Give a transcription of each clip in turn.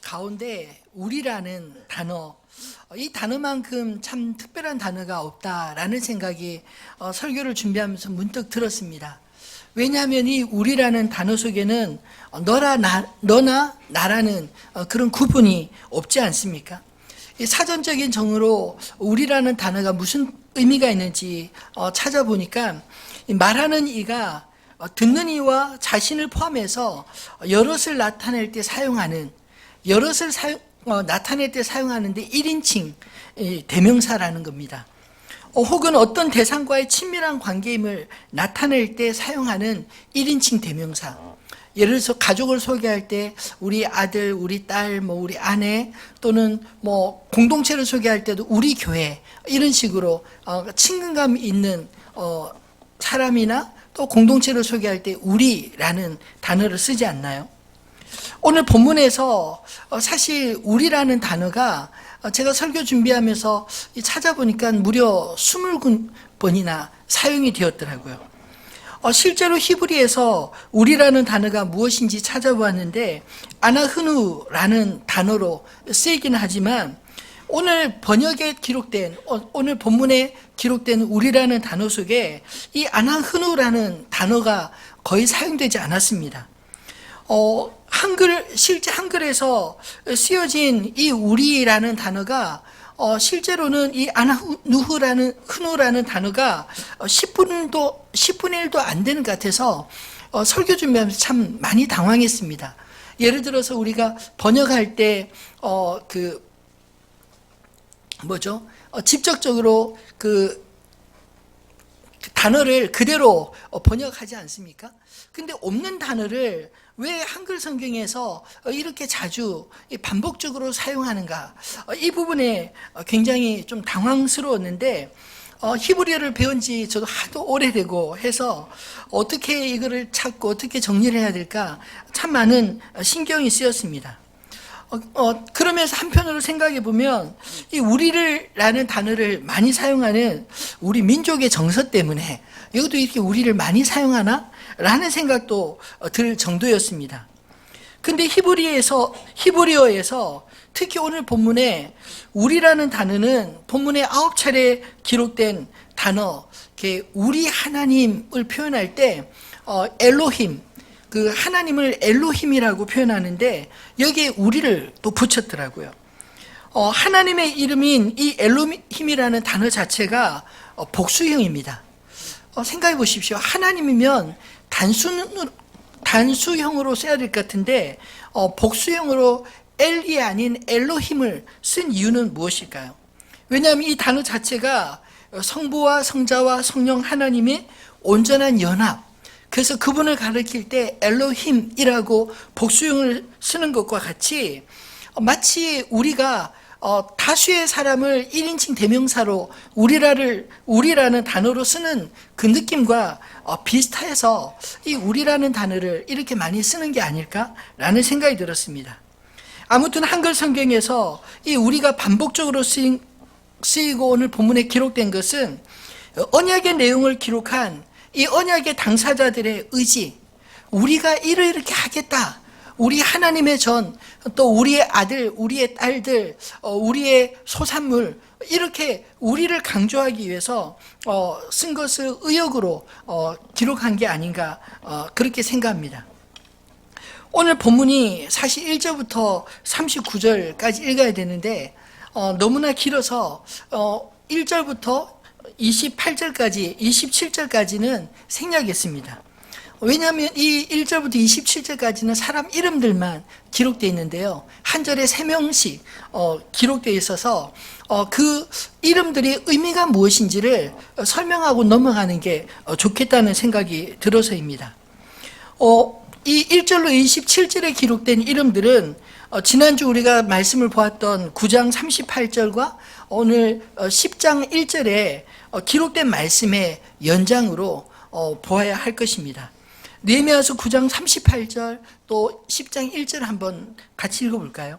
가운데 우리라는 단어, 이 단어만큼 참 특별한 단어가 없다라는 생각이 설교를 준비하면서 문득 들었습니다. 왜냐하면 이 우리라는 단어 속에는 너나 나라는 그런 구분이 없지 않습니까? 이 사전적인 정의로 우리라는 단어가 무슨 의미가 있는지 찾아보니까 말하는 이가 듣는 이와 자신을 포함해서 여럿을 나타낼 때 사용하는, 여럿을 나타낼 때 사용하는데 1인칭 대명사라는 겁니다. 혹은 어떤 대상과의 친밀한 관계임을 나타낼 때 사용하는 1인칭 대명사. 예를 들어서 가족을 소개할 때 우리 아들, 우리 딸, 우리 아내, 또는 공동체를 소개할 때도 우리 교회, 이런 식으로 친근감 있는 사람이나 또 공동체를 소개할 때 우리라는 단어를 쓰지 않나요? 오늘 본문에서 사실 우리라는 단어가 제가 설교 준비하면서 찾아보니까 무려 20번이나 사용이 되었더라고요. 실제로 히브리에서 우리라는 단어가 무엇인지 찾아보았는데 아나흐누라는 단어로 쓰이기는 하지만 오늘 번역에 기록된, 오늘 본문에 기록된 우리라는 단어 속에 이 아나흐누라는 단어가 거의 사용되지 않았습니다. 실제 한글에서 쓰여진 이 우리라는 단어가 실제로는 이 흐누라는 단어가 10분의 1도 안 되는 것 같아서 설교 준비하면서 참 많이 당황했습니다. 예를 들어서 우리가 번역할 때 직접적으로 그 단어를 그대로 번역하지 않습니까? 근데 없는 단어를 왜 한글 성경에서 이렇게 자주 반복적으로 사용하는가? 이 부분에 굉장히 좀 당황스러웠는데 히브리어를 배운 지 저도 하도 오래되고 해서 어떻게 이거를 찾고 어떻게 정리를 해야 될까 참 많은 신경이 쓰였습니다. 그러면서 한편으로 생각해 보면 이 우리라는 단어를 많이 사용하는 우리 민족의 정서 때문에 이것도 이렇게 우리를 많이 사용하나? 라는 생각도 들 정도였습니다. 근데 히브리어에서 특히 오늘 본문에 우리라는 단어는 본문에 9차례 기록된 단어, 우리 하나님을 표현할 때 엘로힘, 그 하나님을 엘로힘이라고 표현하는데 여기에 우리를 또 붙였더라고요. 하나님의 이름인 이 엘로힘이라는 단어 자체가 복수형입니다. 생각해 보십시오. 하나님이면 단수형으로 써야 될 것 같은데 복수형으로 엘이 아닌 엘로힘을 쓴 이유는 무엇일까요? 왜냐하면 이 단어 자체가 성부와 성자와 성령 하나님의 온전한 연합, 그래서 그분을 가리킬 때 엘로힘이라고 복수형을 쓰는 것과 같이 마치 우리가 다수의 사람을 1인칭 대명사로 우리라는 단어로 쓰는 그 느낌과 비슷해서 이 우리라는 단어를 이렇게 많이 쓰는 게 아닐까라는 생각이 들었습니다. 아무튼 한글 성경에서 이 우리가 반복적으로 쓰이고 오늘 본문에 기록된 것은 언약의 내용을 기록한 이 언약의 당사자들의 의지, 우리가 이렇게 하겠다, 우리 하나님의 전, 또 우리의 아들, 우리의 딸들, 우리의 소산물, 이렇게 우리를 강조하기 위해서 쓴 것을 의역으로 기록한 게 아닌가 그렇게 생각합니다. 오늘 본문이 사실 1절부터 39절까지 읽어야 되는데 너무나 길어서 1절부터 28절까지, 27절까지는 생략했습니다. 왜냐하면 이 1절부터 27절까지는 사람 이름들만 기록되어 있는데요. 한 절에 3명씩 기록되어 있어서 그 이름들이 의미가 무엇인지를 설명하고 넘어가는 게 좋겠다는 생각이 들어서입니다. 이 1절로 27절에 기록된 이름들은 지난주 우리가 말씀을 보았던 9장 38절과 오늘 10장 1절에 기록된 말씀의 연장으로 보아야 할 것입니다. 느헤미야서 9장 38절 또 10장 1절 한번 같이 읽어볼까요?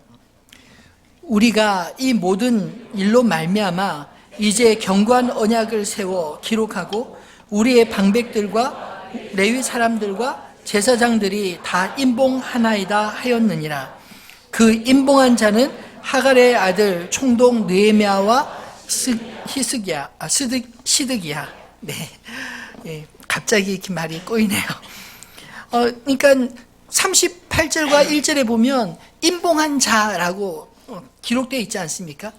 우리가 이 모든 일로 말미암아 이제 견고한 언약을 세워 기록하고 우리의 방백들과 레위 사람들과 제사장들이 다 인봉하나이다 하였느니라. 그 임봉한 자는 하갈의 아들 총독 느헤미야와 시드기야. 네, 예, 갑자기 이렇게 말이 꼬이네요. 그러니까 38절과 1절에 보면 임봉한 자라고 기록되어 있지 않습니까?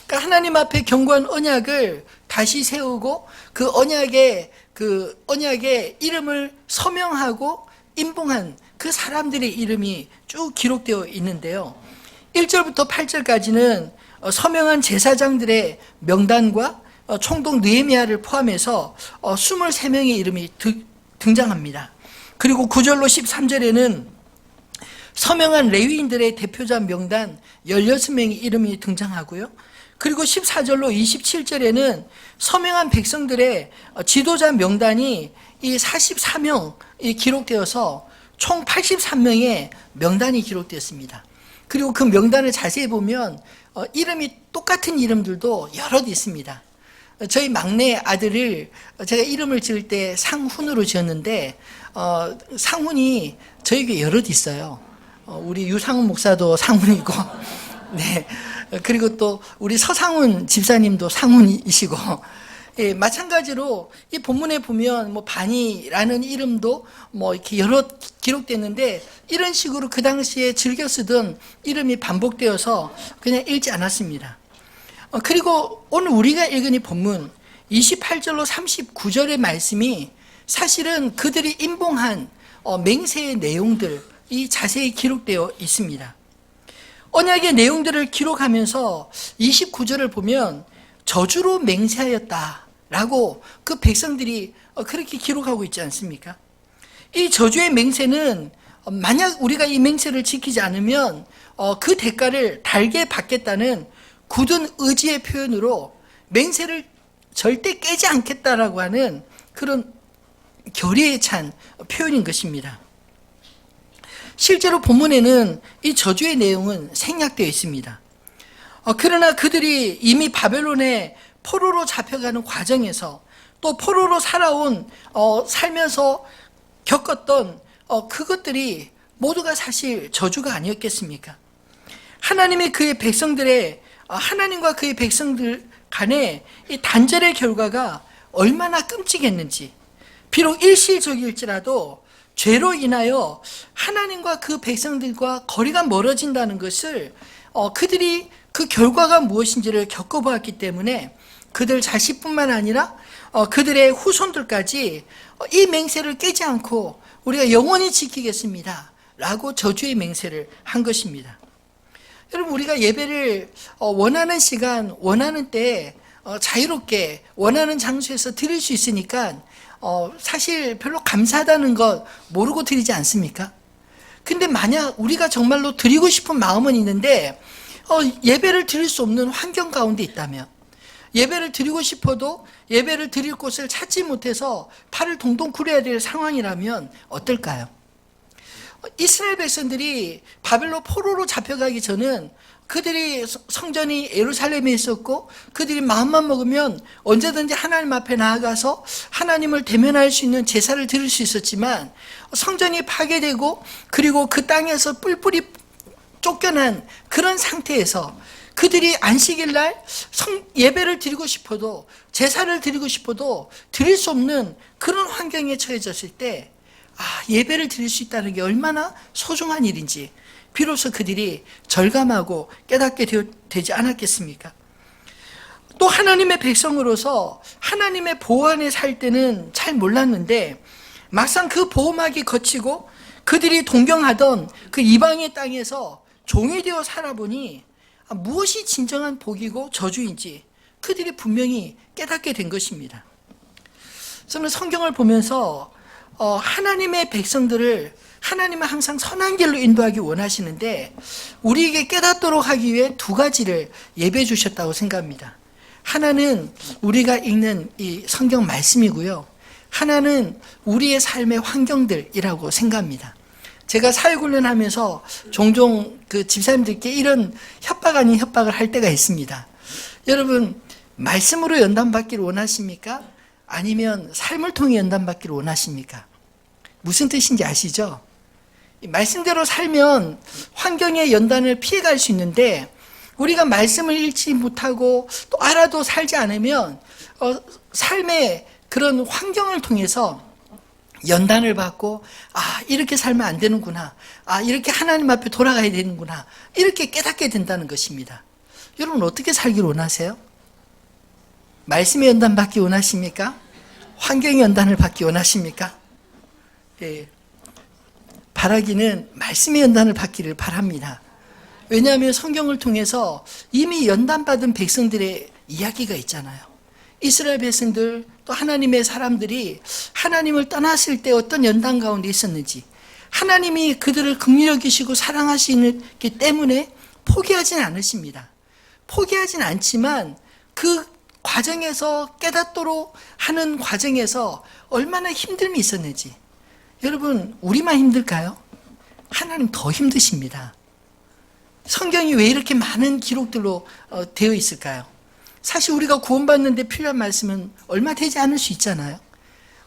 그러니까 하나님 앞에 견고한 언약을 다시 세우고 그 언약에 이름을 서명하고 임봉한 그 사람들의 이름이 쭉 기록되어 있는데요. 1절부터 8절까지는 서명한 제사장들의 명단과 총독 느헤미야를 포함해서 23명의 이름이 등장합니다. 그리고 9절로 13절에는 서명한 레위인들의 대표자 명단 16명의 이름이 등장하고요. 그리고 14절로 27절에는 서명한 백성들의 지도자 명단이 이 44명이 기록되어서 총 83명의 명단이 기록되었습니다. 그리고 그 명단을 자세히 보면 이름이 똑같은 이름들도 여럿 있습니다. 저희 막내 아들을 제가 이름을 지을 때 상훈으로 지었는데 상훈이 저희 교회 여럿 있어요. 우리 유상훈 목사도 상훈이고, 네, 그리고 또 우리 서상훈 집사님도 상훈이시고, 예, 마찬가지로 이 본문에 보면 뭐 반이라는 이름도 뭐 이렇게 여러 기록됐는데 이런 식으로 그 당시에 즐겨 쓰던 이름이 반복되어서 그냥 읽지 않았습니다. 그리고 오늘 우리가 읽은 이 본문 28절로 39절의 말씀이 사실은 그들이 임봉한 맹세의 내용들이 자세히 기록되어 있습니다. 언약의 내용들을 기록하면서 29절을 보면 저주로 맹세하였다라고 그 백성들이 그렇게 기록하고 있지 않습니까? 이 저주의 맹세는 만약 우리가 이 맹세를 지키지 않으면 그 대가를 달게 받겠다는 굳은 의지의 표현으로 맹세를 절대 깨지 않겠다라고 하는 그런 결의에 찬 표현인 것입니다. 실제로 본문에는 이 저주의 내용은 생략되어 있습니다. 그러나 그들이 이미 바벨론의 포로로 잡혀가는 과정에서 또 포로로 살면서 겪었던 그것들이 모두가 사실 저주가 아니었겠습니까? 하나님과 그의 백성들 간의 이 단절의 결과가 얼마나 끔찍했는지, 비록 일시적일지라도 죄로 인하여 하나님과 그 백성들과 거리가 멀어진다는 것을 그들이 그 결과가 무엇인지를 겪어보았기 때문에 그들 자신뿐만 아니라 그들의 후손들까지 이 맹세를 깨지 않고 우리가 영원히 지키겠습니다 라고 저주의 맹세를 한 것입니다. 여러분, 우리가 예배를 원하는 시간, 원하는 때 자유롭게 원하는 장소에서 드릴 수 있으니까 사실 별로 감사하다는 것 모르고 드리지 않습니까? 근데 만약 우리가 정말로 드리고 싶은 마음은 있는데 예배를 드릴 수 없는 환경 가운데 있다면, 예배를 드리고 싶어도 예배를 드릴 곳을 찾지 못해서 팔을 동동 굴려야 될 상황이라면 어떨까요? 이스라엘 백성들이 바벨론 포로로 잡혀가기 전은 그들이 성전이 예루살렘에 있었고 그들이 마음만 먹으면 언제든지 하나님 앞에 나아가서 하나님을 대면할 수 있는 제사를 드릴 수 있었지만 성전이 파괴되고 그리고 그 땅에서 뿔뿔이 쫓겨난 그런 상태에서 그들이 안식일날 예배를 드리고 싶어도 제사를 드리고 싶어도 드릴 수 없는 그런 환경에 처해졌을 때 예배를 드릴 수 있다는 게 얼마나 소중한 일인지 비로소 그들이 절감하고 깨닫게 되지 않았겠습니까? 또 하나님의 백성으로서 하나님의 보호 안에 살 때는 잘 몰랐는데 막상 그 보호막이 거치고 그들이 동경하던 그 이방의 땅에서 종이 되어 살아보니 무엇이 진정한 복이고 저주인지 그들이 분명히 깨닫게 된 것입니다. 저는 성경을 보면서 하나님의 백성들을 하나님은 항상 선한 길로 인도하기 원하시는데 우리에게 깨닫도록 하기 위해 두 가지를 예배해 주셨다고 생각합니다. 하나는 우리가 읽는 이 성경 말씀이고요. 하나는 우리의 삶의 환경들이라고 생각합니다. 제가 사회훈련하면서 종종 그 집사님들께 이런 협박 아닌 협박을 할 때가 있습니다. 여러분, 말씀으로 연단받기를 원하십니까? 아니면 삶을 통해 연단받기를 원하십니까? 무슨 뜻인지 아시죠? 말씀대로 살면 환경의 연단을 피해갈 수 있는데, 우리가 말씀을 읽지 못하고 또 알아도 살지 않으면 삶의 그런 환경을 통해서 연단을 받고, 이렇게 살면 안 되는구나, 이렇게 하나님 앞에 돌아가야 되는구나, 이렇게 깨닫게 된다는 것입니다. 여러분, 어떻게 살기를 원하세요? 말씀의 연단 받기 원하십니까? 환경의 연단을 받기 원하십니까? 예. 바라기는 말씀의 연단을 받기를 바랍니다. 왜냐하면 성경을 통해서 이미 연단받은 백성들의 이야기가 있잖아요. 이스라엘 백성들, 또 하나님의 사람들이 하나님을 떠났을 때 어떤 연단 가운데 있었는지, 하나님이 그들을 긍휼히 여기시고 사랑하시기 때문에 포기하지는 않으십니다. 포기하진 않지만 그 과정에서, 깨닫도록 하는 과정에서 얼마나 힘듦이 있었는지. 여러분, 우리만 힘들까요? 하나님 더 힘드십니다. 성경이 왜 이렇게 많은 기록들로 되어 있을까요? 사실 우리가 구원받는데 필요한 말씀은 얼마 되지 않을 수 있잖아요.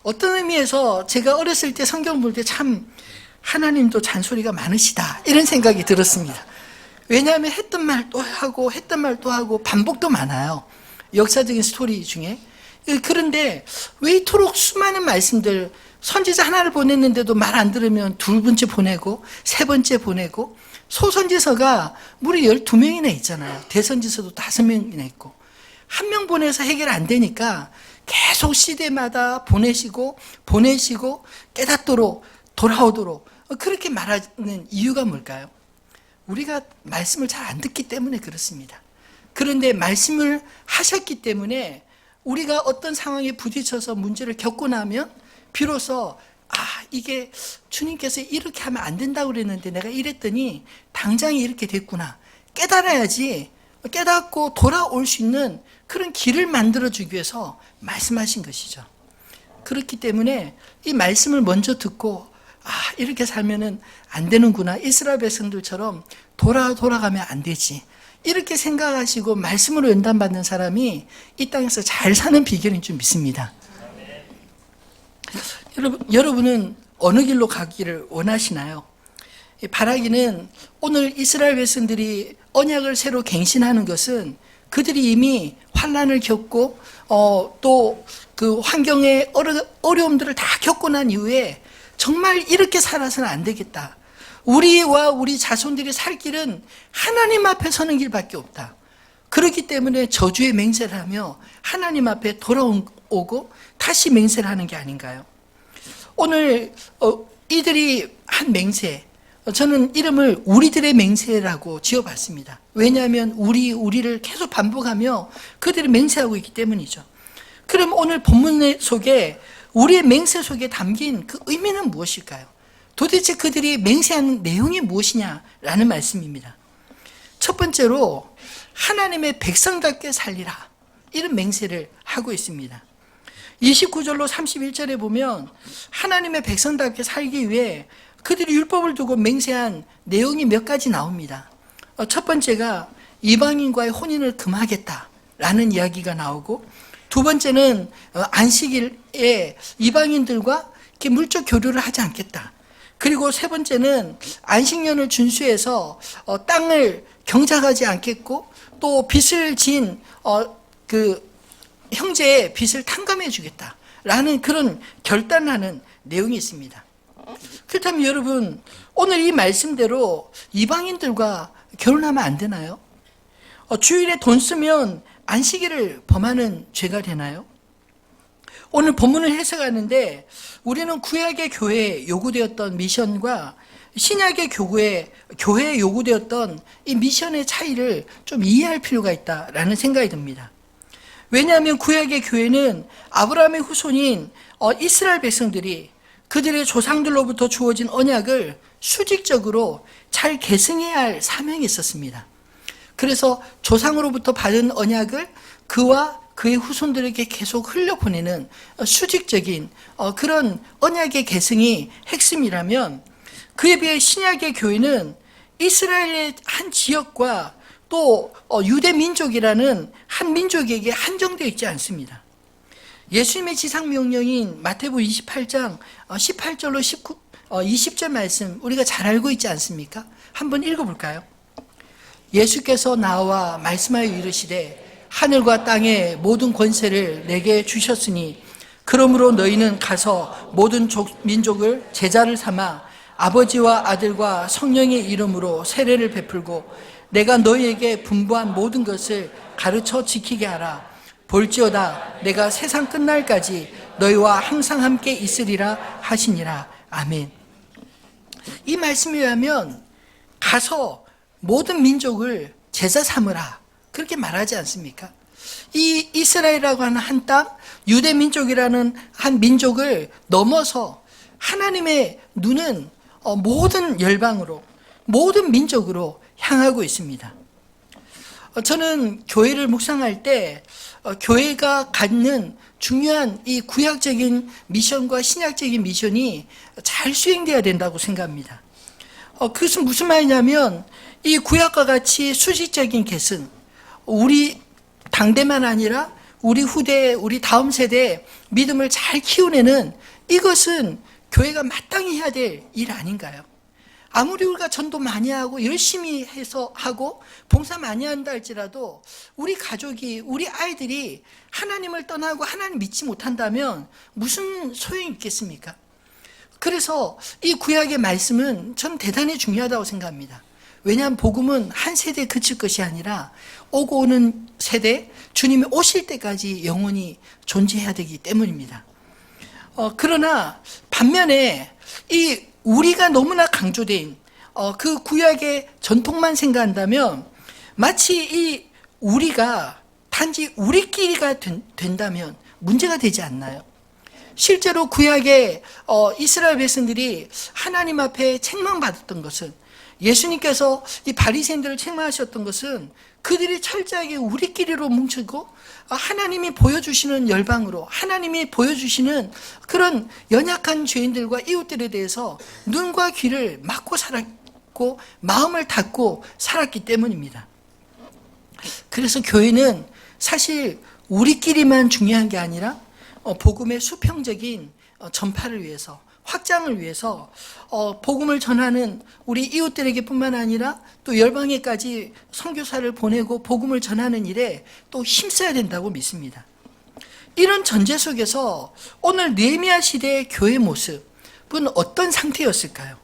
어떤 의미에서 제가 어렸을 때 성경 볼 때 참 하나님도 잔소리가 많으시다, 이런 생각이 들었습니다. 왜냐하면 했던 말 또 하고 했던 말 또 하고 반복도 많아요. 역사적인 스토리 중에. 그런데 왜 이토록 수많은 말씀들, 선지자 하나를 보냈는데도 말 안 들으면 두 번째 보내고 세 번째 보내고, 소선지서가 무려 12명이나 있잖아요. 대선지서도 5명이나 있고, 한 명 보내서 해결 안 되니까 계속 시대마다 보내시고 깨닫도록, 돌아오도록 그렇게 말하는 이유가 뭘까요? 우리가 말씀을 잘 안 듣기 때문에 그렇습니다. 그런데 말씀을 하셨기 때문에 우리가 어떤 상황에 부딪혀서 문제를 겪고 나면 비로소 이게 주님께서 이렇게 하면 안 된다고 그랬는데 내가 이랬더니 당장에 이렇게 됐구나, 깨달아야지, 깨닫고 돌아올 수 있는 그런 길을 만들어주기 위해서 말씀하신 것이죠. 그렇기 때문에 이 말씀을 먼저 듣고 이렇게 살면은 안 되는구나, 이스라엘 백성들처럼 돌아가면 안 되지, 이렇게 생각하시고 말씀으로 연단받는 사람이 이 땅에서 잘 사는 비결인 줄 믿습니다. 여러분은 어느 길로 가기를 원하시나요? 바라기는 오늘 이스라엘 백성들이 언약을 새로 갱신하는 것은 그들이 이미 환난을 겪고 또 그 환경의 어려움들을 다 겪고 난 이후에 정말 이렇게 살아서는 안 되겠다, 우리와 우리 자손들이 살 길은 하나님 앞에 서는 길밖에 없다, 그렇기 때문에 저주의 맹세를 하며 하나님 앞에 돌아오고 다시 맹세를 하는 게 아닌가요? 오늘 이들이 한 맹세, 저는 이름을 우리들의 맹세라고 지어봤습니다. 왜냐하면 우리를 계속 반복하며 그들이 맹세하고 있기 때문이죠. 그럼 오늘 본문 속에, 우리의 맹세 속에 담긴 그 의미는 무엇일까요? 도대체 그들이 맹세하는 내용이 무엇이냐라는 말씀입니다. 첫 번째로 하나님의 백성답게 살리라, 이런 맹세를 하고 있습니다. 29절로 31절에 보면 하나님의 백성답게 살기 위해 그들이 율법을 두고 맹세한 내용이 몇 가지 나옵니다. 첫 번째가 이방인과의 혼인을 금하겠다라는 이야기가 나오고, 두 번째는 안식일에 이방인들과 이렇게 물적 교류를 하지 않겠다. 그리고 세 번째는 안식년을 준수해서 땅을 경작하지 않겠고, 또 빚을 진 그 형제의 빚을 탕감해 주겠다라는 그런 결단하는 내용이 있습니다. 그렇다면 여러분, 오늘 이 말씀대로 이방인들과 결혼하면 안 되나요? 주일에 돈 쓰면 안식일을 범하는 죄가 되나요? 오늘 본문을 해석하는데 우리는 구약의 교회에 요구되었던 미션과 신약의 교회에 요구되었던 이 미션의 차이를 좀 이해할 필요가 있다라는 생각이 듭니다. 왜냐하면 구약의 교회는 아브라함의 후손인 이스라엘 백성들이 그들의 조상들로부터 주어진 언약을 수직적으로 잘 계승해야 할 사명이 있었습니다. 그래서 조상으로부터 받은 언약을 그와 그의 후손들에게 계속 흘려보내는 수직적인 그런 언약의 계승이 핵심이라면, 그에 비해 신약의 교회는 이스라엘의 한 지역과 또 유대 민족이라는 한 민족에게 한정되어 있지 않습니다. 예수님의 지상 명령인 마태복음 28장 18절로 20절 말씀 우리가 잘 알고 있지 않습니까? 한번 읽어볼까요? 예수께서 나와 말씀하여 이르시되 하늘과 땅의 모든 권세를 내게 주셨으니 그러므로 너희는 가서 모든 민족을 제자를 삼아 아버지와 아들과 성령의 이름으로 세례를 베풀고 내가 너희에게 분부한 모든 것을 가르쳐 지키게 하라. 볼지어다 내가 세상 끝날까지 너희와 항상 함께 있으리라 하시니라. 아멘. 이 말씀에 의하면 가서 모든 민족을 제자 삼으라 그렇게 말하지 않습니까? 이 이스라엘이라고 하는 한 땅, 유대 민족이라는 한 민족을 넘어서 하나님의 눈은 모든 열방으로, 모든 민족으로 향하고 있습니다. 저는 교회를 묵상할 때 교회가 갖는 중요한 이 구약적인 미션과 신약적인 미션이 잘 수행되어야 된다고 생각합니다. 그것은 무슨 말이냐면 이 구약과 같이 수직적인 계승, 우리 당대만 아니라 우리 후대, 우리 다음 세대의 믿음을 잘 키워내는 이것은 교회가 마땅히 해야 될 일 아닌가요? 아무리 우리가 전도 많이 하고 열심히 해서 하고 봉사 많이 한다 할지라도 우리 가족이, 우리 아이들이 하나님을 떠나고 하나님 믿지 못한다면 무슨 소용이 있겠습니까? 그래서 이 구약의 말씀은 전 대단히 중요하다고 생각합니다. 왜냐하면 복음은 한 세대에 그칠 것이 아니라 오고 오는 세대, 주님이 오실 때까지 영원히 존재해야 되기 때문입니다. 그러나 반면에 이 우리가 너무나 강조된 그 구약의 전통만 생각한다면 마치 이 우리가 단지 우리끼리가 된다면 문제가 되지 않나요? 실제로 구약의 이스라엘 백성들이 하나님 앞에 책망받았던 것은, 예수님께서 이 바리새인들을 책망하셨던 것은 그들이 철저하게 우리끼리로 뭉치고 하나님이 보여주시는 열방으로, 하나님이 보여주시는 그런 연약한 죄인들과 이웃들에 대해서 눈과 귀를 막고 살았고 마음을 닫고 살았기 때문입니다. 그래서 교회는 사실 우리끼리만 중요한 게 아니라 복음의 수평적인 전파를 위해서, 확장을 위해서 복음을 전하는 우리 이웃들에게 뿐만 아니라 또 열방에까지 선교사를 보내고 복음을 전하는 일에 또 힘써야 된다고 믿습니다. 이런 전제 속에서 오늘 느헤미야 시대의 교회 모습은 어떤 상태였을까요?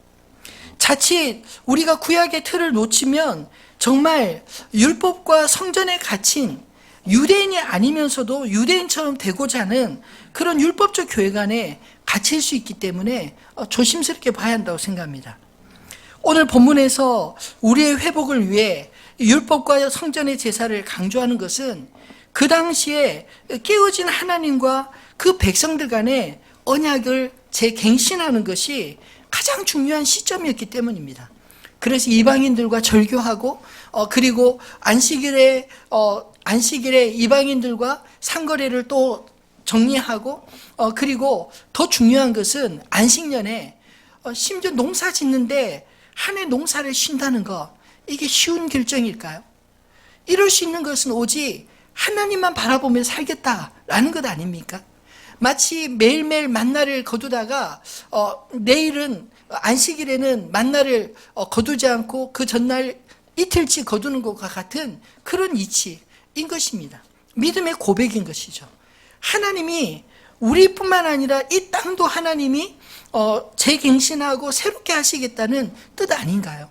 자칫 우리가 구약의 틀을 놓치면 정말 율법과 성전에 갇힌 유대인이 아니면서도 유대인처럼 되고자 하는 그런 율법적 교회 간에 갇힐 수 있기 때문에 조심스럽게 봐야 한다고 생각합니다. 오늘 본문에서 우리의 회복을 위해 율법과 성전의 제사를 강조하는 것은 그 당시에 깨어진 하나님과 그 백성들 간의 언약을 재갱신하는 것이 가장 중요한 시점이었기 때문입니다. 그래서 이방인들과 절교하고 그리고 안식일에 이방인들과 상거래를 또 정리하고 그리고 더 중요한 것은 안식년에 심지어 농사 짓는데 한 해 농사를 쉰다는 거, 이게 쉬운 결정일까요? 이럴 수 있는 것은 오직 하나님만 바라보며 살겠다라는 것 아닙니까? 마치 매일매일 만나를 거두다가 내일은 안식일에는 만나를 거두지 않고 그 전날 이틀치 거두는 것과 같은 그런 이치인 것입니다. 믿음의 고백인 것이죠. 하나님이 우리뿐만 아니라 이 땅도 하나님이 재갱신하고 새롭게 하시겠다는 뜻 아닌가요?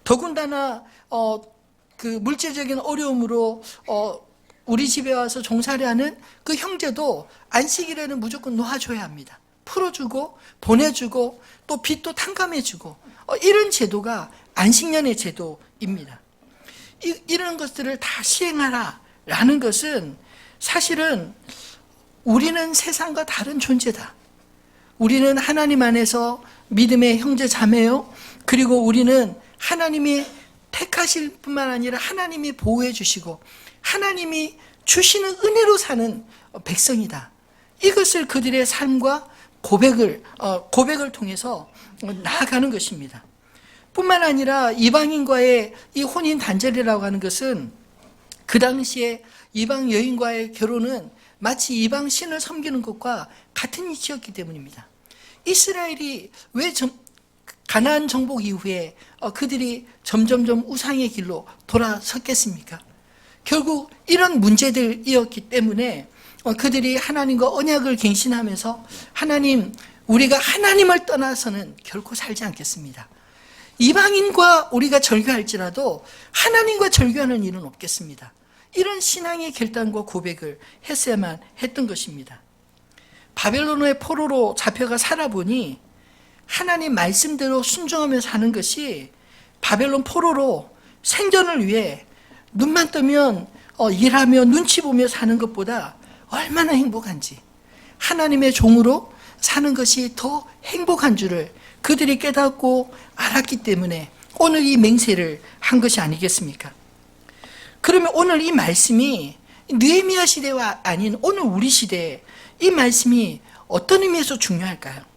더군다나 그 물질적인 어려움으로 우리 집에 와서 종살이 하는 그 형제도 안식일에는 무조건 놓아줘야 합니다. 풀어주고 보내주고 또 빚도 탕감해주고 이런 제도가 안식년의 제도입니다. 이런 것들을 다 시행하라라는 것은 사실은 우리는 세상과 다른 존재다. 우리는 하나님 안에서 믿음의 형제 자매요. 그리고 우리는 하나님이 택하실 뿐만 아니라 하나님이 보호해 주시고 하나님이 주시는 은혜로 사는 백성이다. 이것을 그들의 삶과 고백을 통해서 나아가는 것입니다. 뿐만 아니라 이방인과의 이 혼인 단절이라고 하는 것은 그 당시에 이방 여인과의 결혼은 마치 이방 신을 섬기는 것과 같은 이치였기 때문입니다. 이스라엘이 왜 가나안 정복 이후에 그들이 점점점 우상의 길로 돌아섰겠습니까? 결국 이런 문제들이었기 때문에 그들이 하나님과 언약을 갱신하면서 하나님, 우리가 하나님을 떠나서는 결코 살지 않겠습니다. 이방인과 우리가 절교할지라도 하나님과 절교하는 일은 없겠습니다. 이런 신앙의 결단과 고백을 했어야만 했던 것입니다. 바벨론의 포로로 잡혀가 살아보니 하나님 말씀대로 순종하며 사는 것이 바벨론 포로로 생존을 위해 눈만 뜨면 일하며 눈치 보며 사는 것보다 얼마나 행복한지, 하나님의 종으로 사는 것이 더 행복한 줄을 그들이 깨닫고 알았기 때문에 오늘 이 맹세를 한 것이 아니겠습니까? 그러면 오늘 이 말씀이 느헤미야 시대와 아닌 오늘 우리 시대에 이 말씀이 어떤 의미에서 중요할까요?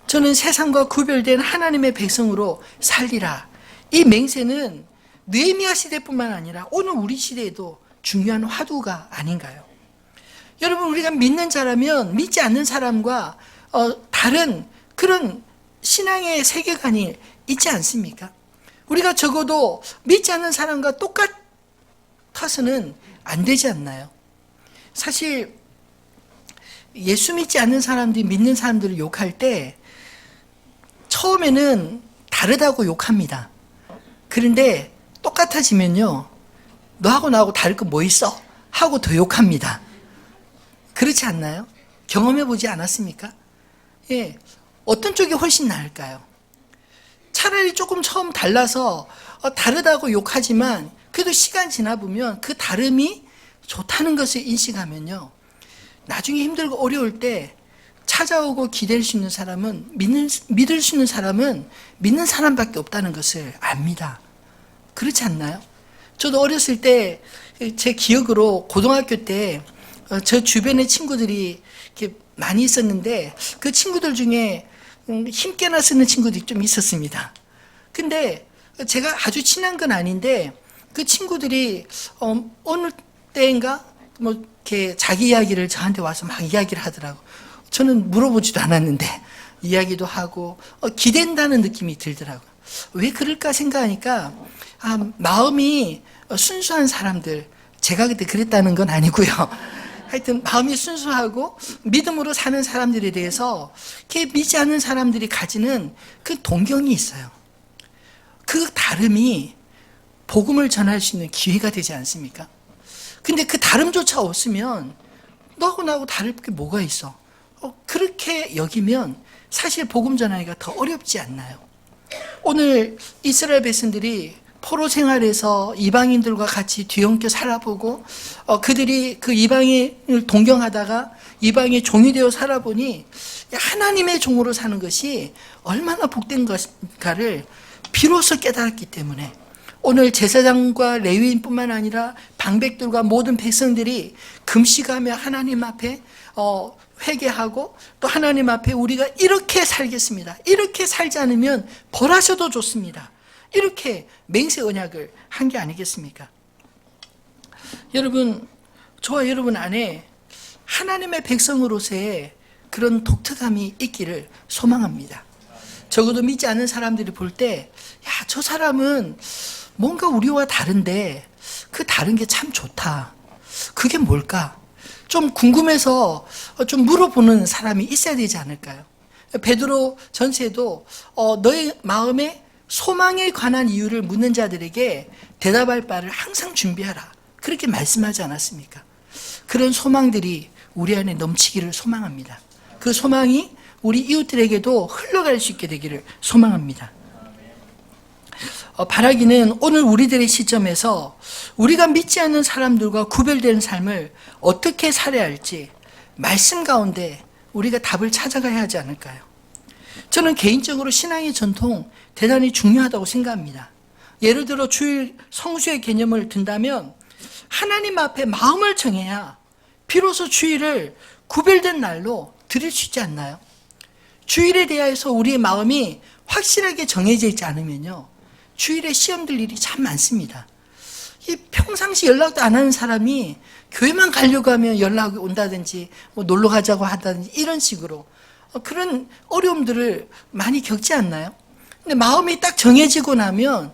저는 세상과 구별된 하나님의 백성으로 살리라, 이 맹세는 느헤미야 시대뿐만 아니라 오늘 우리 시대에도 중요한 화두가 아닌가요? 여러분, 우리가 믿는 자라면 믿지 않는 사람과 다른 그런 신앙의 세계관이 있지 않습니까? 우리가 적어도 믿지 않는 사람과 똑같아서는 안 되지 않나요? 사실 예수 믿지 않는 사람들이 믿는 사람들을 욕할 때 처음에는 다르다고 욕합니다. 그런데 똑같아지면요, 너하고 나하고 다를 거 뭐 있어? 하고 더 욕합니다. 그렇지 않나요? 경험해 보지 않았습니까? 예, 어떤 쪽이 훨씬 나을까요? 차라리 조금 처음 달라서 다르다고 욕하지만 그래도 시간 지나 보면 그 다름이 좋다는 것을 인식하면요, 나중에 힘들고 어려울 때 찾아오고 기댈 수 있는 사람은, 믿을 수 있는 사람은 믿는 사람밖에 없다는 것을 압니다. 그렇지 않나요? 저도 어렸을 때 제 기억으로 고등학교 때 저 주변에 친구들이 이렇게 많이 있었는데 그 친구들 중에 힘께나 쓰는 친구들이 좀 있었습니다. 근데 제가 아주 친한 건 아닌데 그 친구들이 어느 때인가 뭐 이렇게 자기 이야기를 저한테 와서 막 이야기를 하더라고. 저는 물어보지도 않았는데 이야기도 하고 기댄다는 느낌이 들더라고요. 왜 그럴까 생각하니까 마음이 순수한 사람들, 제가 그때 그랬다는 건 아니고요. 하여튼 마음이 순수하고 믿음으로 사는 사람들에 대해서 이렇게 믿지 않는 사람들이 가지는 그 동경이 있어요. 그 다름이 복음을 전할 수 있는 기회가 되지 않습니까? 근데 그 다름조차 없으면 너하고 나하고 다를 게 뭐가 있어? 그렇게 여기면 사실 복음 전하기가 더 어렵지 않나요? 오늘 이스라엘 백성들이 포로 생활에서 이방인들과 같이 뒤엉켜 살아보고 그들이 그 이방인을 동경하다가 이방의 종이 되어 살아보니 하나님의 종으로 사는 것이 얼마나 복된 것인가를 비로소 깨달았기 때문에 오늘 제사장과 레위인뿐만 아니라 방백들과 모든 백성들이 금식하며 하나님 앞에 회개하고 또 하나님 앞에 우리가 이렇게 살겠습니다, 이렇게 살지 않으면 벌하셔도 좋습니다, 이렇게 맹세 언약을 한 게 아니겠습니까? 여러분, 저와 여러분 안에 하나님의 백성으로서의 그런 독특함이 있기를 소망합니다. 적어도 믿지 않는 사람들이 볼 때, 야, 저 사람은 뭔가 우리와 다른데 그 다른 게 참 좋다, 그게 뭘까? 좀 궁금해서 좀 물어보는 사람이 있어야 되지 않을까요? 베드로 전서에도 너의 마음에 소망에 관한 이유를 묻는 자들에게 대답할 바를 항상 준비하라, 그렇게 말씀하지 않았습니까? 그런 소망들이 우리 안에 넘치기를 소망합니다. 그 소망이 우리 이웃들에게도 흘러갈 수 있게 되기를 소망합니다. 바라기는 오늘 우리들의 시점에서 우리가 믿지 않는 사람들과 구별되는 삶을 어떻게 살아야 할지 말씀 가운데 우리가 답을 찾아가야 하지 않을까요? 저는 개인적으로 신앙의 전통 대단히 중요하다고 생각합니다. 예를 들어 주일 성수의 개념을 든다면 하나님 앞에 마음을 정해야 비로소 주일을 구별된 날로 드릴 수 있지 않나요? 주일에 대해서 우리의 마음이 확실하게 정해져 있지 않으면요, 주일에 시험 들 일이 참 많습니다. 이 평상시 연락도 안 하는 사람이 교회만 가려고 하면 연락이 온다든지 뭐 놀러 가자고 하다든지 이런 식으로 그런 어려움들을 많이 겪지 않나요? 근데 마음이 딱 정해지고 나면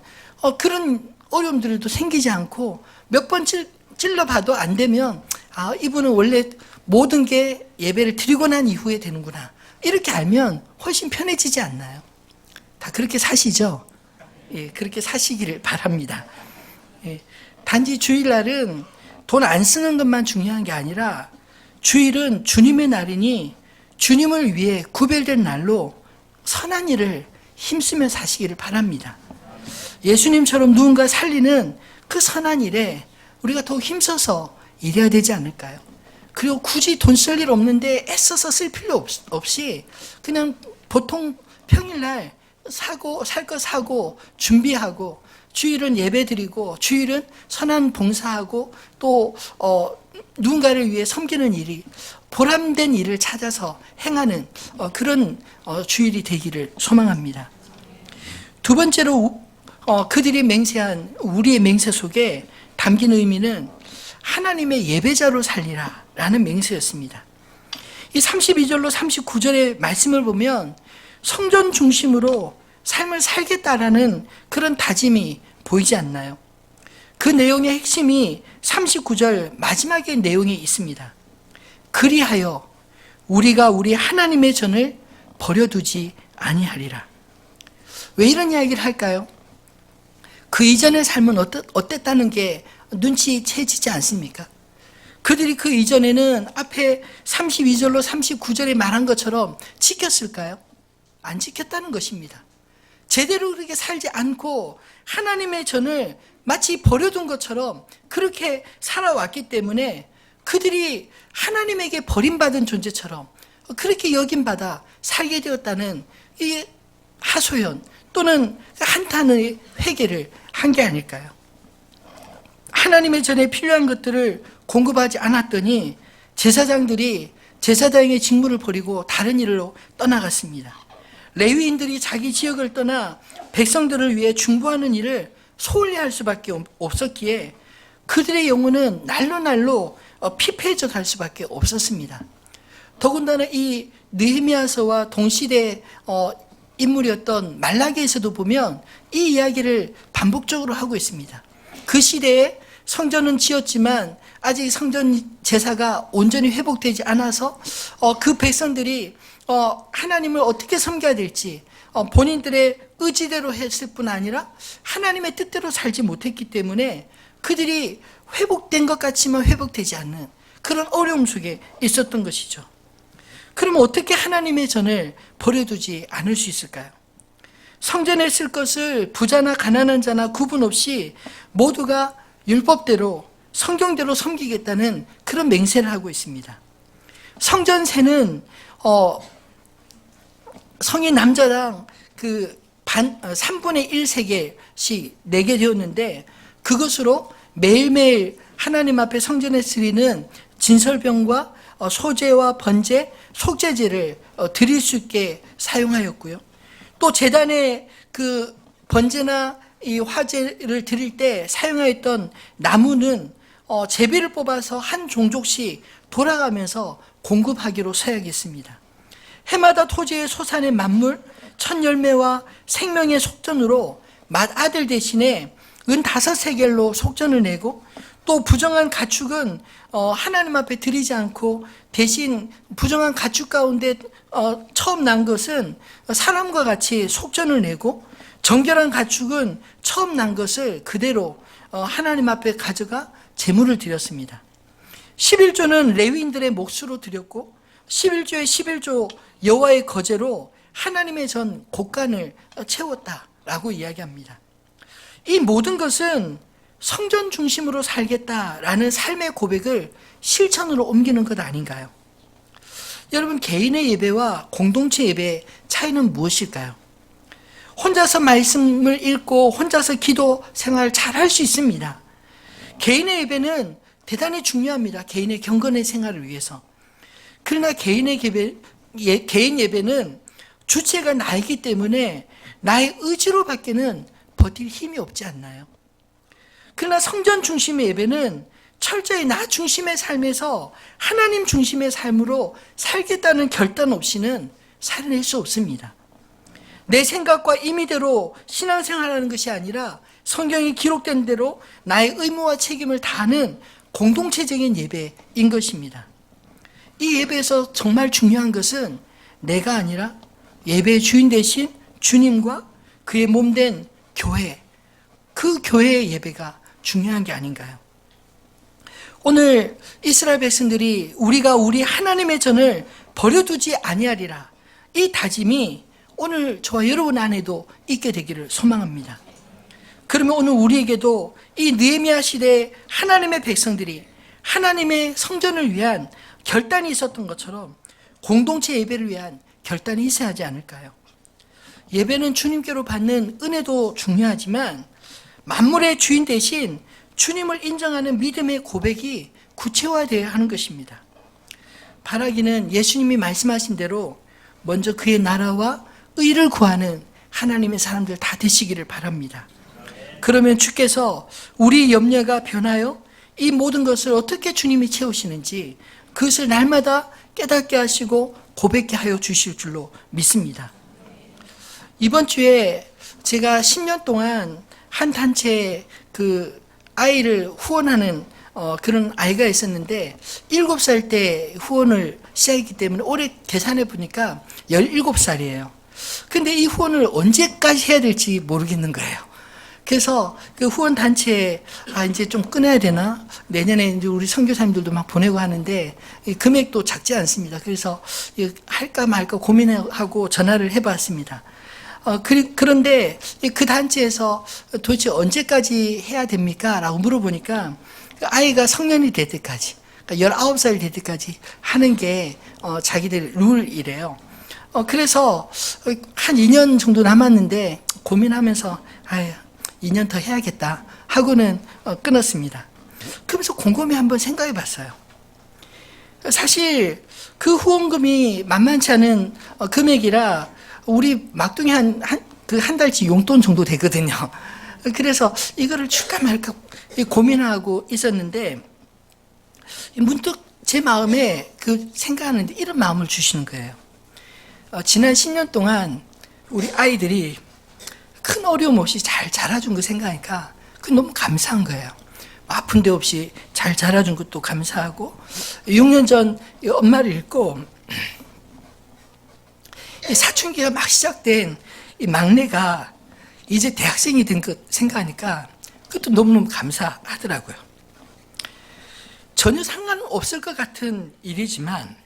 그런 어려움들도 생기지 않고 몇 번 찔러봐도 안 되면 이분은 원래 모든 게 예배를 드리고 난 이후에 되는구나. 이렇게 알면 훨씬 편해지지 않나요? 다 그렇게 사시죠? 예, 그렇게 사시기를 바랍니다. 예, 단지 주일날은 돈 안 쓰는 것만 중요한 게 아니라 주일은 주님의 날이니 주님을 위해 구별된 날로 선한 일을 힘쓰며 사시기를 바랍니다. 예수님처럼 누군가 살리는 그 선한 일에 우리가 더 힘써서 일해야 되지 않을까요? 그리고 굳이 돈 쓸 일 없는데 애써서 쓸 필요 없이 그냥 보통 평일날 살 거 사고 준비하고 주일은 예배 드리고 주일은 선한 봉사하고 또 누군가를 위해 섬기는 일이 보람된 일을 찾아서 행하는 그런 주일이 되기를 소망합니다. 두 번째로 그들이 맹세한 우리의 맹세 속에 담긴 의미는 하나님의 예배자로 살리라 라는 맹세였습니다. 이 32절로 39절의 말씀을 보면 성전 중심으로 삶을 살겠다라는 그런 다짐이 보이지 않나요? 그 내용의 핵심이 39절 마지막의 내용에 있습니다. 그리하여 우리가 우리 하나님의 전을 버려두지 아니하리라. 왜 이런 이야기를 할까요? 그 이전의 삶은 어땠다는 게 눈치채지지 않습니까? 그들이 그 이전에는 앞에 32절로 39절에 말한 것처럼 지켰을까요? 안 지켰다는 것입니다. 제대로 그렇게 살지 않고 하나님의 전을 마치 버려둔 것처럼 그렇게 살아왔기 때문에 그들이 하나님에게 버림받은 존재처럼 그렇게 여김받아 살게 되었다는 이 하소연 또는 한탄의 회개를 한 게 아닐까요? 하나님의 전에 필요한 것들을 공급하지 않았더니 제사장들이 제사장의 직무를 버리고 다른 일로 떠나갔습니다. 레위인들이 자기 지역을 떠나 백성들을 위해 중보하는 일을 소홀히 할 수밖에 없었기에 그들의 영혼은 날로 피폐해져 갈 수밖에 없었습니다. 더군다나 이 느헤미야서와 동시대 인물이었던 말라기에서도 보면 이 이야기를 반복적으로 하고 있습니다. 그 시대에 성전은 지었지만 아직 성전 제사가 온전히 회복되지 않아서 그 백성들이 하나님을 어떻게 섬겨야 될지 본인들의 의지대로 했을 뿐 아니라 하나님의 뜻대로 살지 못했기 때문에 그들이 회복된 것 같지만 회복되지 않는 그런 어려움 속에 있었던 것이죠. 그럼 어떻게 하나님의 전을 버려두지 않을 수 있을까요? 성전에 쓸 것을 부자나 가난한 자나 구분 없이 모두가 율법대로 성경대로 섬기겠다는 그런 맹세를 하고 있습니다. 성전세는 성인 남자당 3분의 1세겔씩 내게 되었는데 그것으로 매일매일 하나님 앞에 성전에 드리는 진설병과 소제와 번제, 속죄제를 드릴 수 있게 사용하였고요. 또 제단에 그 번제나 이 화제를 드릴 때 사용하였던 나무는 제비를 뽑아서 한 종족씩 돌아가면서 공급하기로 서약했습니다. 해마다 토지의 소산의 만물, 첫 열매와 생명의 속전으로 맏아들 대신에 은 5세겔로 속전을 내고 또 부정한 가축은 하나님 앞에 드리지 않고 대신 부정한 가축 가운데 처음 난 것은 사람과 같이 속전을 내고 정결한 가축은 처음 난 것을 그대로 하나님 앞에 가져가 제물을 드렸습니다. 11조는 레위인들의 몫으로 드렸고 11조의 11조 여호와의 거제로 하나님의 전 곳간을 채웠다라고 이야기합니다. 이 모든 것은 성전 중심으로 살겠다라는 삶의 고백을 실천으로 옮기는 것 아닌가요? 여러분, 개인의 예배와 공동체 예배의 차이는 무엇일까요? 혼자서 말씀을 읽고 혼자서 기도 생활 잘 할 수 있습니다. 개인의 예배는 대단히 중요합니다. 개인의 경건의 생활을 위해서. 그러나 개인 예배는 주체가 나이기 때문에 나의 의지로 밖에는 버틸 힘이 없지 않나요? 그러나 성전 중심의 예배는 철저히 나 중심의 삶에서 하나님 중심의 삶으로 살겠다는 결단 없이는 살아낼 수 없습니다. 내 생각과 임의대로 신앙생활하는 것이 아니라 성경이 기록된 대로 나의 의무와 책임을 다하는 공동체적인 예배인 것입니다. 이 예배에서 정말 중요한 것은 내가 아니라 예배의 주인 되신 주님과 그의 몸된 교회, 그 교회의 예배가 중요한 게 아닌가요? 오늘 이스라엘 백성들이 우리가 우리 하나님의 전을 버려두지 아니하리라, 이 다짐이 오늘 저와 여러분 안에도 있게 되기를 소망합니다. 그러면 오늘 우리에게도 이 느헤미야 시대에 하나님의 백성들이 하나님의 성전을 위한 결단이 있었던 것처럼 공동체 예배를 위한 결단이 있어야 하지 않을까요? 예배는 주님께로 받는 은혜도 중요하지만 만물의 주인 대신 주님을 인정하는 믿음의 고백이 구체화되어야 하는 것입니다. 바라기는 예수님이 말씀하신 대로 먼저 그의 나라와 의를 구하는 하나님의 사람들 다 되시기를 바랍니다. 그러면 주께서 우리 염려가 변하여 이 모든 것을 어떻게 주님이 채우시는지 그것을 날마다 깨닫게 하시고 고백게 하여 주실 줄로 믿습니다. 이번 주에 제가 10년 동안 한 단체에 그 아이를 후원하는 그런 아이가 있었는데 7살 때 후원을 시작했기 때문에 올해 계산해 보니까 17살이에요. 근데 이 후원을 언제까지 해야 될지 모르겠는 거예요. 그래서 그 후원 단체에 이제 좀 끊어야 되나? 내년에 이제 우리 선교사님들도 막 보내고 하는데 금액도 작지 않습니다. 그래서 할까 말까 고민하고 전화를 해봤습니다. 그런데 그 단체에서 도대체 언제까지 해야 됩니까? 라고 물어보니까 아이가 성년이 될 때까지, 그러니까 19살 될 때까지 하는 게 자기들 룰이래요. 그래서 한 2년 정도 남았는데 고민하면서 2년 더 해야겠다 하고는 끊었습니다. 그러면서 곰곰이 한번 생각해 봤어요. 사실 그 후원금이 만만치 않은 금액이라 우리 막둥이 한 달치 용돈 정도 되거든요. 그래서 이거를 줄까 말까 고민하고 있었는데 문득 제 마음에 그 생각하는데 이런 마음을 주시는 거예요. 지난 10년 동안 우리 아이들이 큰 어려움 없이 잘 자라준 거 생각하니까 그게 너무 감사한 거예요. 아픈 데 없이 잘 자라준 것도 감사하고 6년 전 엄마를 잃고 사춘기가 막 시작된 이 막내가 이제 대학생이 된 것 생각하니까 그것도 너무너무 감사하더라고요. 전혀 상관없을 것 같은 일이지만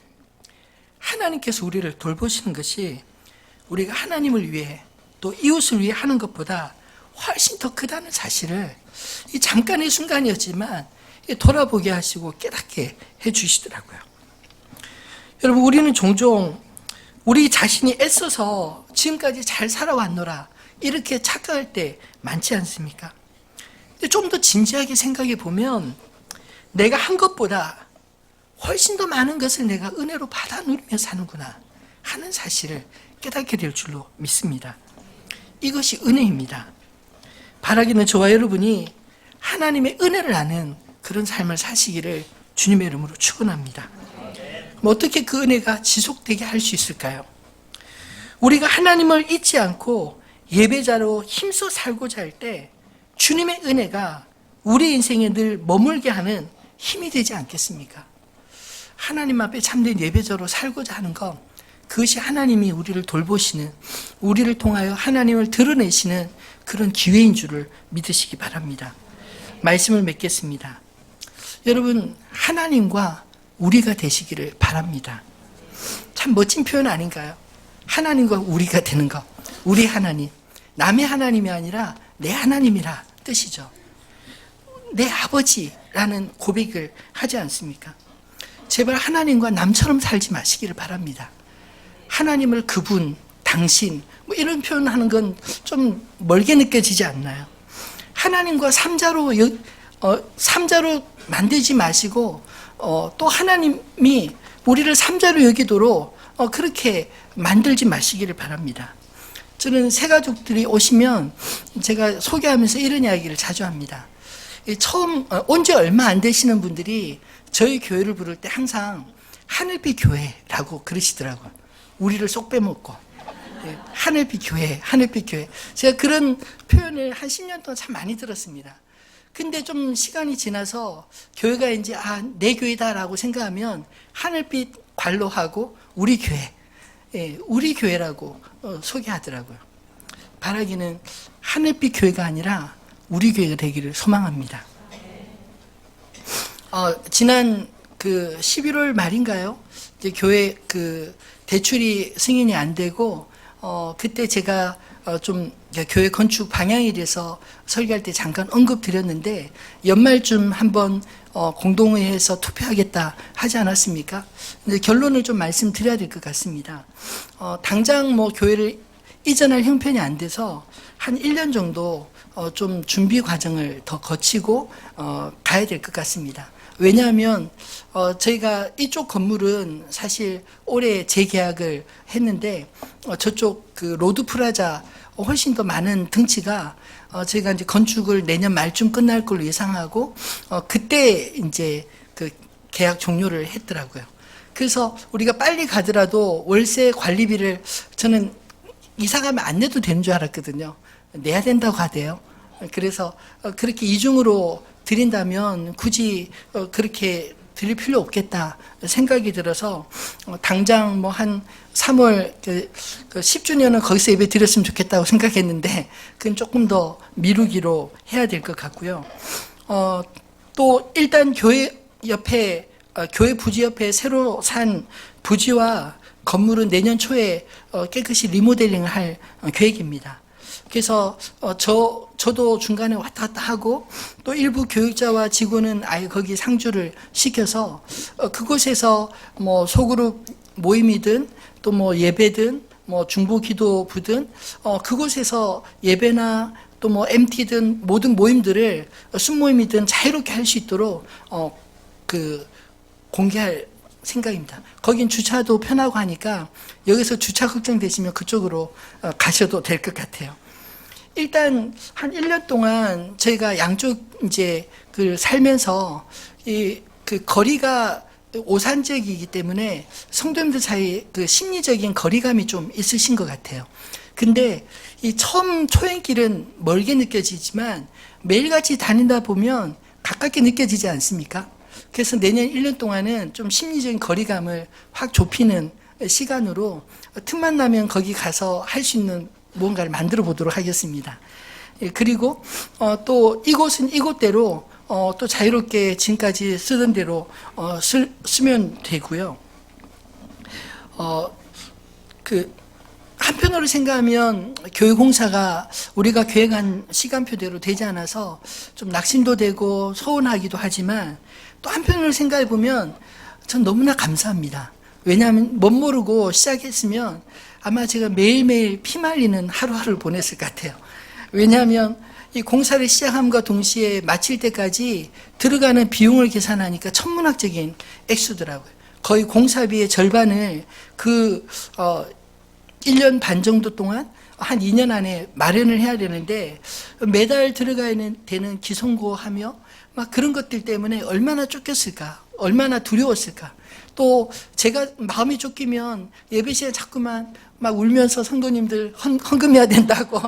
하나님께서 우리를 돌보시는 것이 우리가 하나님을 위해 또 이웃을 위해 하는 것보다 훨씬 더 크다는 사실을 이 잠깐의 순간이었지만 돌아보게 하시고 깨닫게 해주시더라고요. 여러분, 우리는 종종 우리 자신이 애써서 지금까지 잘 살아왔노라 이렇게 착각할 때 많지 않습니까? 좀 더 진지하게 생각해 보면 내가 한 것보다 훨씬 더 많은 것을 내가 은혜로 받아 누리며 사는구나 하는 사실을 깨닫게 될 줄로 믿습니다. 이것이 은혜입니다. 바라기는 저와 여러분이 하나님의 은혜를 아는 그런 삶을 사시기를 주님의 이름으로 축원합니다. 어떻게 그 은혜가 지속되게 할 수 있을까요? 우리가 하나님을 잊지 않고 예배자로 힘써 살고자 할 때 주님의 은혜가 우리 인생에 늘 머물게 하는 힘이 되지 않겠습니까? 하나님 앞에 참된 예배자로 살고자 하는 것, 그것이 하나님이 우리를 돌보시는, 우리를 통하여 하나님을 드러내시는 그런 기회인 줄을 믿으시기 바랍니다. 말씀을 맺겠습니다. 여러분, 하나님과 우리가 되시기를 바랍니다. 참 멋진 표현 아닌가요? 하나님과 우리가 되는 것. 우리 하나님. 남의 하나님이 아니라 내 하나님이라 뜻이죠. 내 아버지라는 고백을 하지 않습니까? 제발 하나님과 남처럼 살지 마시기를 바랍니다. 하나님을 그분, 당신 뭐 이런 표현하는 건 좀 멀게 느껴지지 않나요? 하나님과 삼자로 만들지 마시고 또 하나님이 우리를 삼자로 여기도록 그렇게 만들지 마시기를 바랍니다. 저는 새 가족들이 오시면 제가 소개하면서 이런 이야기를 자주 합니다. 처음 온 지 얼마 안 되시는 분들이 저희 교회를 부를 때 항상 하늘빛 교회라고 그러시더라고요. 우리를 쏙 빼먹고 예, 하늘빛 교회, 하늘빛 교회. 제가 그런 표현을 한 10년 동안 참 많이 들었습니다. 근데 좀 시간이 지나서 교회가 이제 내 교회다라고 생각하면 하늘빛 관로하고 우리 교회, 예, 우리 교회라고 소개하더라고요. 바라기는 하늘빛 교회가 아니라 우리 교회가 되기를 소망합니다. 지난 그 11월 말인가요? 이제 교회 그 대출이 승인이 안 되고 그때 제가 좀 교회 건축 방향에 대해서 설교할 때 잠깐 언급드렸는데 연말쯤 한번 공동회에서 투표하겠다 하지 않았습니까? 근데 결론을 좀 말씀드려야 될 것 같습니다. 당장 뭐 교회를 이전할 형편이 안 돼서 한 1년 정도 좀 준비 과정을 더 거치고 가야 될 것 같습니다. 왜냐하면 저희가 이쪽 건물은 사실 올해 재계약을 했는데 저쪽 그 로드 프라자 훨씬 더 많은 등치가 저희가 이제 건축을 내년 말쯤 끝날 걸로 예상하고 그때 이제 그 계약 종료를 했더라고요. 그래서 우리가 빨리 가더라도 월세 관리비를 저는 이사 가면 안 내도 되는 줄 알았거든요. 내야 된다고 하대요. 그래서 그렇게 이중으로 드린다면 굳이 그렇게 드릴 필요 없겠다 생각이 들어서 당장 뭐 한 3월 10주년은 거기서 예배 드렸으면 좋겠다고 생각했는데 그건 조금 더 미루기로 해야 될 것 같고요. 또 일단 교회 옆에 교회 부지 옆에 새로 산 부지와 건물은 내년 초에 깨끗이 리모델링을 할 계획입니다. 그래서 저도 중간에 왔다 갔다 하고 또 일부 교육자와 직원은 아예 거기 상주를 시켜서 그곳에서 뭐 소그룹 모임이든 또 뭐 예배든 뭐 중보기도부든 그곳에서 예배나 또 뭐 MT든 모든 모임들을 순모임이든 자유롭게 할 수 있도록 그 공개할 생각입니다. 거긴 주차도 편하고 하니까 여기서 주차 걱정되시면 그쪽으로 가셔도 될 것 같아요. 일단 한 1년 동안 저희가 양쪽 이제 그 살면서 그 거리가 오산지역이기 때문에 성도님들 사이에 그 심리적인 거리감이 좀 있으신 것 같아요. 근데 이 처음 초행길은 멀게 느껴지지만 매일같이 다니다 보면 가깝게 느껴지지 않습니까? 그래서 내년 1년 동안은 좀 심리적인 거리감을 확 좁히는 시간으로 틈만 나면 거기 가서 할 수 있는 무언가를 만들어 보도록 하겠습니다. 그리고 또 이곳은 이곳대로 또 자유롭게 지금까지 쓰던 대로 쓰면 되고요. 그 한편으로 생각하면 교육공사가 우리가 계획한 시간표대로 되지 않아서 좀 낙심도 되고 서운하기도 하지만 또 한편으로 생각해 보면 전 너무나 감사합니다. 왜냐하면 멋모르고 시작했으면 아마 제가 매일매일 피말리는 하루하루를 보냈을 것 같아요. 왜냐하면 이 공사를 시작함과 동시에 마칠 때까지 들어가는 비용을 계산하니까 천문학적인 액수더라고요. 거의 공사비의 절반을 1년 반 정도 동안 한 2년 안에 마련을 해야 되는데 매달 들어가야 되는 기성고하며 막 그런 것들 때문에 얼마나 쫓겼을까, 얼마나 두려웠을까. 또 제가 마음이 쫓기면 예배 시간에 자꾸만 막 울면서 성도님들 헌금해야 된다고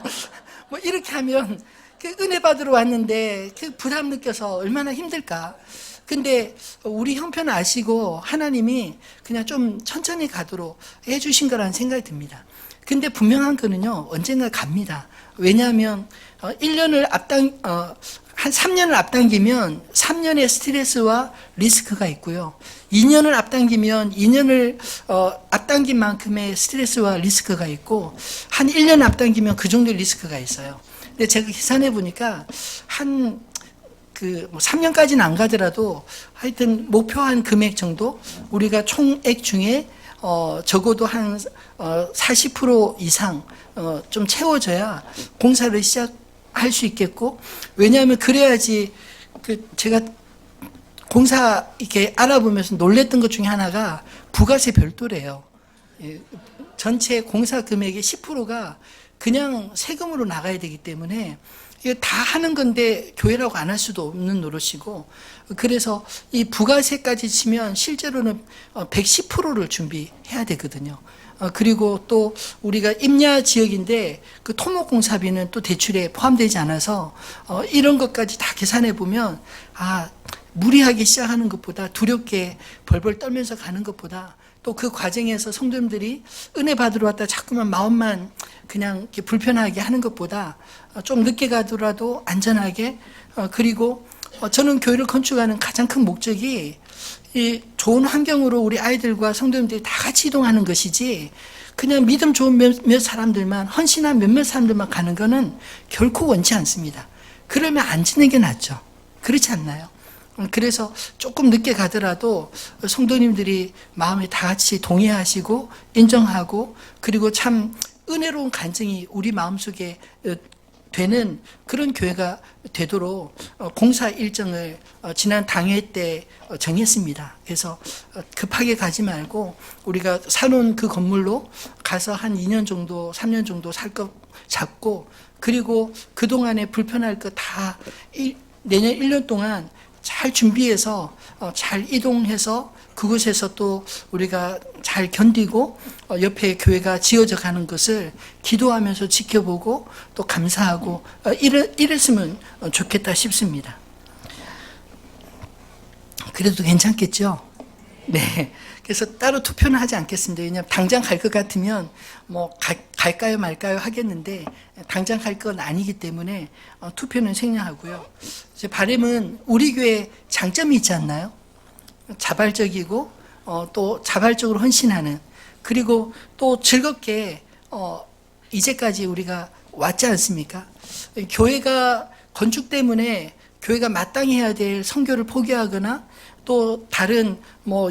뭐 이렇게 하면 그 은혜 받으러 왔는데 그 부담 느껴서 얼마나 힘들까. 근데 우리 형편 아시고 하나님이 그냥 좀 천천히 가도록 해주신 거라는 생각이 듭니다. 근데 분명한 거는요, 언젠가 갑니다. 왜냐하면 1년을 한 3년을 앞당기면 3년의 스트레스와 리스크가 있고요. 2년을 앞당기면 2년을 앞당긴 만큼의 스트레스와 리스크가 있고 한 1년 앞당기면 그 정도의 리스크가 있어요. 근데 제가 계산해 보니까 한 뭐 3년까지는 안 가더라도 하여튼 목표한 금액 정도 우리가 총액 중에 적어도 한 40% 이상 좀 채워져야 공사를 시작할 수 있겠고, 왜냐하면 그래야지 제가 공사 이렇게 알아보면서 놀랬던 것 중에 하나가 부가세 별도래요. 전체 공사 금액의 10%가 그냥 세금으로 나가야 되기 때문에 이게 다 하는 건데 교회라고 안 할 수도 없는 노릇이고, 그래서 이 부가세까지 치면 실제로는 110%를 준비해야 되거든요. 그리고 또 우리가 임야 지역인데 그 토목공사비는 또 대출에 포함되지 않아서 이런 것까지 다 계산해 보면 무리하게 시작하는 것보다 두렵게 벌벌 떨면서 가는 것보다 또 그 과정에서 성도님들이 은혜 받으러 왔다 자꾸만 마음만 그냥 이렇게 불편하게 하는 것보다 좀 늦게 가더라도 안전하게 그리고 저는 교회를 건축하는 가장 큰 목적이 이 좋은 환경으로 우리 아이들과 성도님들이 다 같이 이동하는 것이지 그냥 믿음 좋은 몇몇 사람들만 헌신한 몇몇 사람들만 가는 거는 결코 원치 않습니다. 그러면 안 지는 게 낫죠. 그렇지 않나요? 그래서 조금 늦게 가더라도 성도님들이 마음에 다 같이 동의하시고 인정하고 그리고 참 은혜로운 간증이 우리 마음속에 되는 그런 교회가 되도록 공사 일정을 지난 당회 때 정했습니다. 그래서 급하게 가지 말고 우리가 사놓은 그 건물로 가서 한 2년 정도, 3년 정도 살 것 잡고 그리고 그동안에 불편할 거 다 내년 1년 동안 잘 준비해서 잘 이동해서 그곳에서 또 우리가 잘 견디고 옆에 교회가 지어져 가는 것을 기도하면서 지켜보고 또 감사하고 이랬으면 좋겠다 싶습니다. 그래도 괜찮겠죠? 네. 그래서 따로 투표는 하지 않겠습니다. 왜냐하면 당장 갈 것 같으면 갈까요 말까요 하겠는데 당장 갈 건 아니기 때문에 투표는 생략하고요. 제 바람은 우리 교회 장점이 있지 않나요? 자발적이고 또 자발적으로 헌신하는 그리고 또 즐겁게 이제까지 우리가 왔지 않습니까? 교회가 건축 때문에 교회가 마땅히 해야 될 선교를 포기하거나 또 다른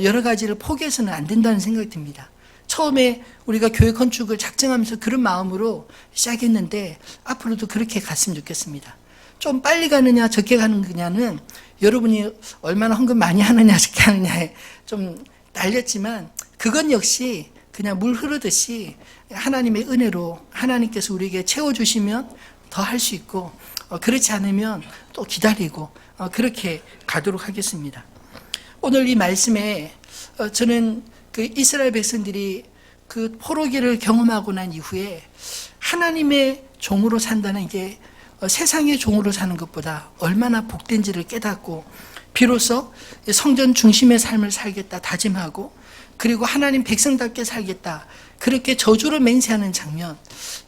여러 가지를 포기해서는 안 된다는 생각이 듭니다. 처음에 우리가 교회 건축을 작정하면서 그런 마음으로 시작했는데 앞으로도 그렇게 갔으면 좋겠습니다. 좀 빨리 가느냐 적게 가는 거냐는 여러분이 얼마나 헌금 많이 하느냐 적게 하느냐에 좀 날렸지만 그건 역시 그냥 물 흐르듯이 하나님의 은혜로 하나님께서 우리에게 채워주시면 더 할 수 있고 그렇지 않으면 또 기다리고 그렇게 가도록 하겠습니다. 오늘 이 말씀에 저는 그 이스라엘 백성들이 그 포로기를 경험하고 난 이후에 하나님의 종으로 산다는 게 세상의 종으로 사는 것보다 얼마나 복된지를 깨닫고 비로소 성전 중심의 삶을 살겠다 다짐하고 그리고 하나님 백성답게 살겠다 그렇게 저주를 맹세하는 장면,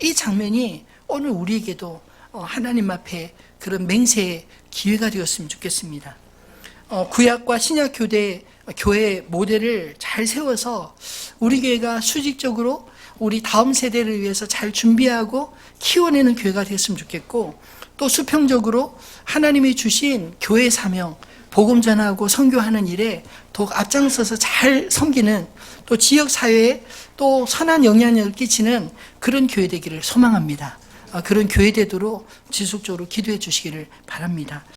이 장면이 오늘 우리에게도 하나님 앞에 그런 맹세의 기회가 되었으면 좋겠습니다. 구약과 신약 교회 모델을 잘 세워서 우리 교회가 수직적으로 우리 다음 세대를 위해서 잘 준비하고 키워내는 교회가 됐으면 좋겠고 또 수평적으로 하나님이 주신 교회 사명, 복음 전하고 선교하는 일에 더욱 앞장서서 잘 섬기는 또 지역사회에 또 선한 영향력을 끼치는 그런 교회 되기를 소망합니다. 그런 교회 되도록 지속적으로 기도해 주시기를 바랍니다.